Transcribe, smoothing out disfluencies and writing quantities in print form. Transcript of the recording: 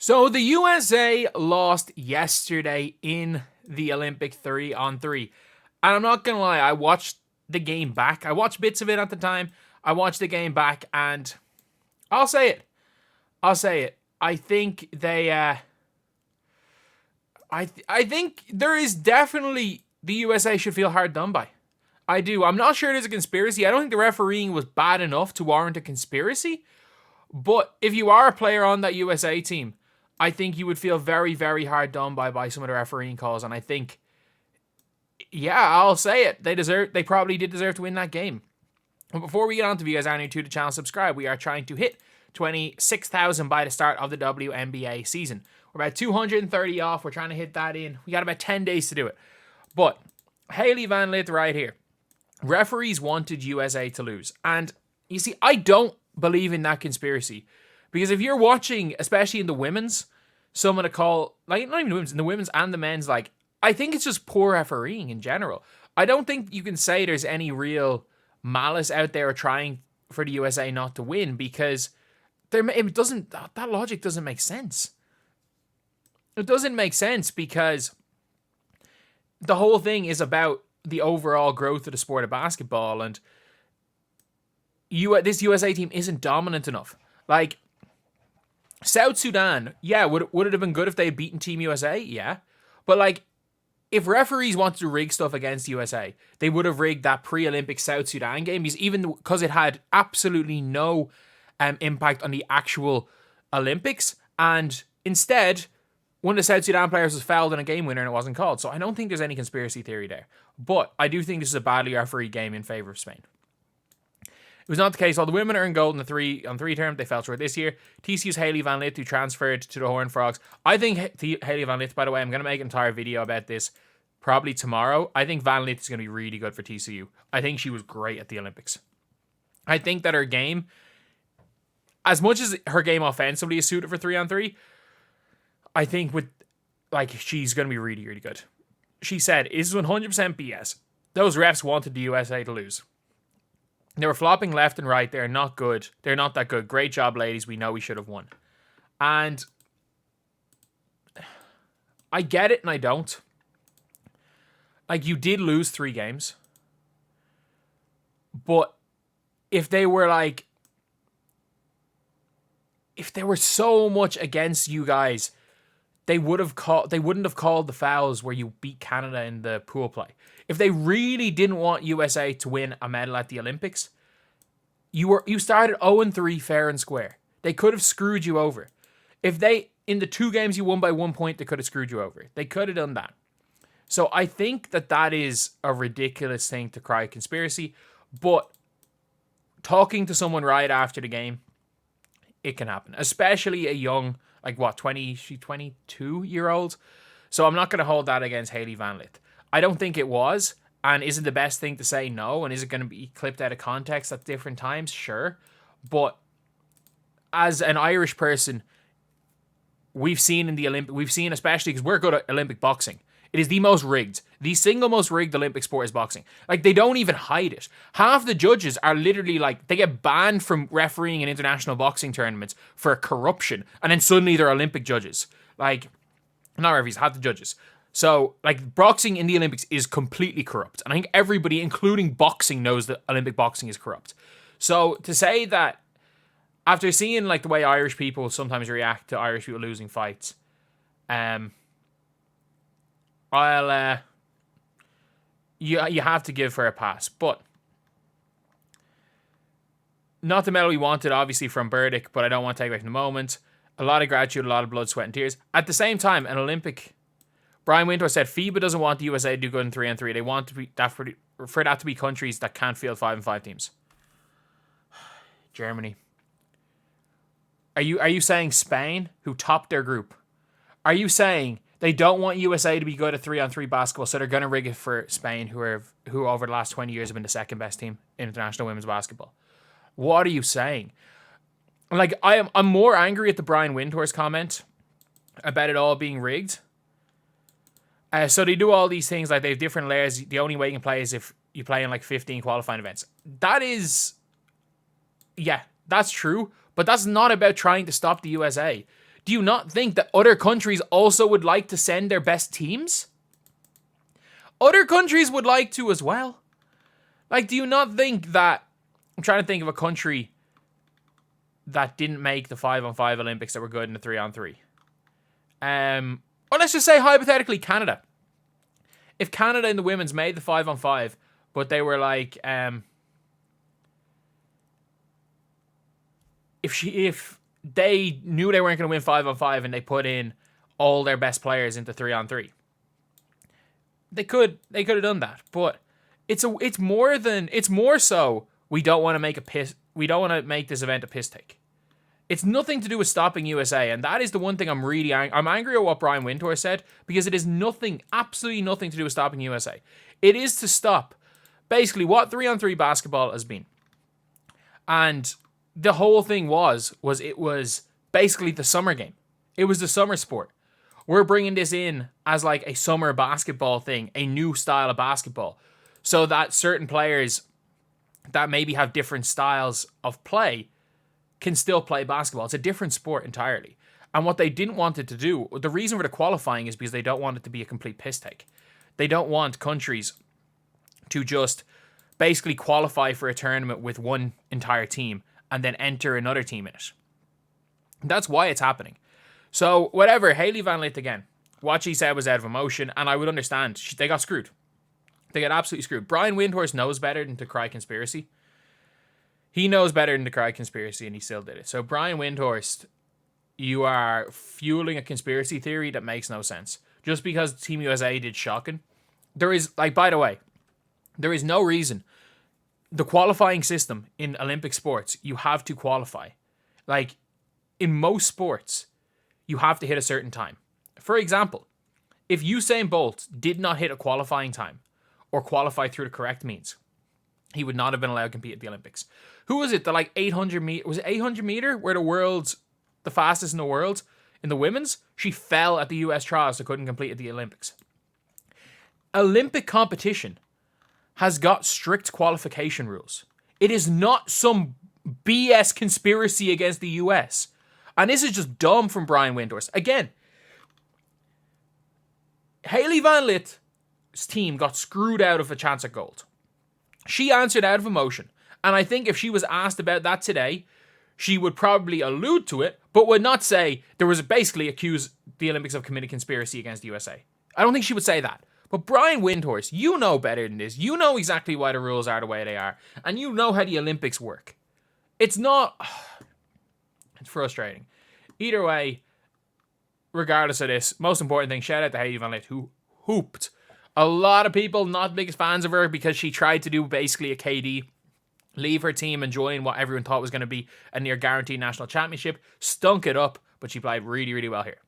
So the USA lost yesterday in the Olympic 3-on-3. And I'm not going to lie, I watched the game back. I watched bits of it at the time. I watched the game back and I'll say it. I think they I think there is definitely the USA should feel hard done by. I do. I'm not sure there's a conspiracy. I don't think the refereeing was bad enough to warrant a conspiracy. But if you are a player on that USA team, I think you would feel very, very hard done by some of the refereeing calls. And I think, yeah, I'll say it. They probably did deserve to win that game. But before we get on to, if you guys are new to the channel, subscribe. We are trying to hit 26,000 by the start of the WNBA season. We're about 230 off. We're trying to hit that in. We got about 10 days to do it. But Hailey Van Lith right here. Referees wanted USA to lose. And you see, I don't believe in that conspiracy. Because if you're watching, especially in the women's, some of the call, like not even the women's, in the women's and the men's, like, I think it's just poor refereeing in general. I don't think you can say there's any real malice out there trying for the USA not to win, because that logic doesn't make sense. It doesn't make sense because the whole thing is about the overall growth of the sport of basketball, and this USA team isn't dominant enough. Like, South Sudan, yeah, would it have been good if they had beaten Team USA? Yeah. But, like, if referees wanted to rig stuff against USA, they would have rigged that pre-Olympic South Sudan game, because it had absolutely no impact on the actual Olympics. And instead, one of the South Sudan players was fouled in a game winner and it wasn't called. So I don't think there's any conspiracy theory there. But I do think this is a badly refereed game in favour of Spain. It was not the case. All the women earned gold in the 3-on-3 term. They fell short this year. TCU's Hailey Van Lith, who transferred to the Horned Frogs. I think Hailey Van Lith, by the way, I'm going to make an entire video about this probably tomorrow. I think Van Lith is going to be really good for TCU. I think she was great at the Olympics. I think that her game, as much as her game offensively is suited for 3-on-3, I think she's going to be really, really good. She said, "This is 100% BS. Those refs wanted the USA to lose. They were flopping left and right. They're not good. They're not that good. Great job, ladies. We know we should have won." And I get it and I don't. Like, you did lose 3 games. But if they were so much against you guys, they wouldn't have called the fouls where you beat Canada in the pool play. If they really didn't want USA to win a medal at the Olympics, you started 0-3 fair and square. They could have screwed you over. In the 2 games you won by 1 point, they could have screwed you over. They could have done that. So I think that is a ridiculous thing to cry conspiracy. But talking to someone right after the game, it can happen. Especially a young, 22-year-old. So I'm not going to hold that against Hailey Van Lith. I don't think it was. And is it the best thing to say no? And is it going to be clipped out of context at different times? Sure. But as an Irish person, we've seen in the Olympics, especially because we're good at Olympic boxing, it is the most rigged. The single most rigged Olympic sport is boxing. Like, they don't even hide it. Half the judges are literally they get banned from refereeing in international boxing tournaments for corruption. And then suddenly they're Olympic judges. Not referees, half the judges. So, boxing in the Olympics is completely corrupt. And I think everybody, including boxing, knows that Olympic boxing is corrupt. So, to say that, after seeing, the way Irish people sometimes react to Irish people losing fights, you have to give her a pass. But, not the medal we wanted, obviously, from Burdick, but I don't want to take away from the moment. A lot of gratitude, a lot of blood, sweat, and tears. At the same time, an Olympic... Brian Winter said FIBA doesn't want the USA to do good in 3-on-3. They want for that to be countries that can't field 5-on-5 teams. Germany. Are you saying Spain, who topped their group? Are you saying they don't want USA to be good at 3-on-3 basketball, so they're going to rig it for Spain, who over the last 20 years have been the second best team in international women's basketball? What are you saying? I'm more angry at the Brian Windhorst comment about it all being rigged. So they do all these things, they have different layers. The only way you can play is if you play in 15 qualifying events. That is, yeah, that's true. But that's not about trying to stop the USA. Do you not think that other countries also would like to send their best teams? Other countries would like to as well. Like, do you not think that... I'm trying to think of a country that didn't make the 5-on-5 Olympics that were good in the 3-on-3. Or let's just say, hypothetically, Canada. If Canada in the women's made the 5-on-5, but they were like... If they knew they weren't going to win 5-on-5 and they put in all their best players into 3-on-3, they could have done that. But it's more so we don't want to make this event a piss take. It's nothing to do with stopping USA, and that is the one thing I'm really I'm angry at what Brian Wintour said, because it is absolutely nothing to do with stopping USA. It is to stop basically what 3-on-3 basketball has been. And the whole thing was it was basically the summer game. It was the summer sport. We're bringing this in as like a summer basketball thing, a new style of basketball, so that certain players that maybe have different styles of play can still play basketball. It's a different sport entirely. And what they didn't want it to do, the reason for the qualifying is because they don't want it to be a complete piss take. They don't want countries to just basically qualify for a tournament with one entire team and then enter another team in it. That's why it's happening. So, whatever, Hailey Van Lith again. What she said was out of emotion, and I would understand. They got screwed. They got absolutely screwed. Brian Windhorst knows better than to cry conspiracy. He knows better than to cry conspiracy, and he still did it. So, Brian Windhorst, you are fueling a conspiracy theory that makes no sense. Just because Team USA did shocking. There is, like, by the way, there is no reason. The qualifying system in Olympic sports, you have to qualify. Like, in most sports, you have to hit a certain time. For example, if Usain Bolt did not hit a qualifying time or qualify through the correct means, he would not have been allowed to compete at the Olympics. Who was it? The like 800 meter, was it 800 meter where the fastest in the world in the women's? She fell at the US trials, so couldn't complete at the Olympics. Olympic competition has got strict qualification rules. It is not some BS conspiracy against the US. And this is just dumb from Brian Windhorst. Again, Hailey Van Lith's team got screwed out of a chance at gold. She answered out of emotion. And I think if she was asked about that today, she would probably allude to it, but would not say there was basically accuse the Olympics of committing conspiracy against the USA. I don't think she would say that. But Brian Windhorst, you know better than this. You know exactly why the rules are the way they are. And you know how the Olympics work. It's not... It's frustrating. Either way, regardless of this, most important thing, shout out to Hailey Van Lith, who hooped. A lot of people not biggest fans of her because she tried to do basically a KD, leave her team and join what everyone thought was going to be a near guaranteed national championship. Stunk it up, but she played really, really well here.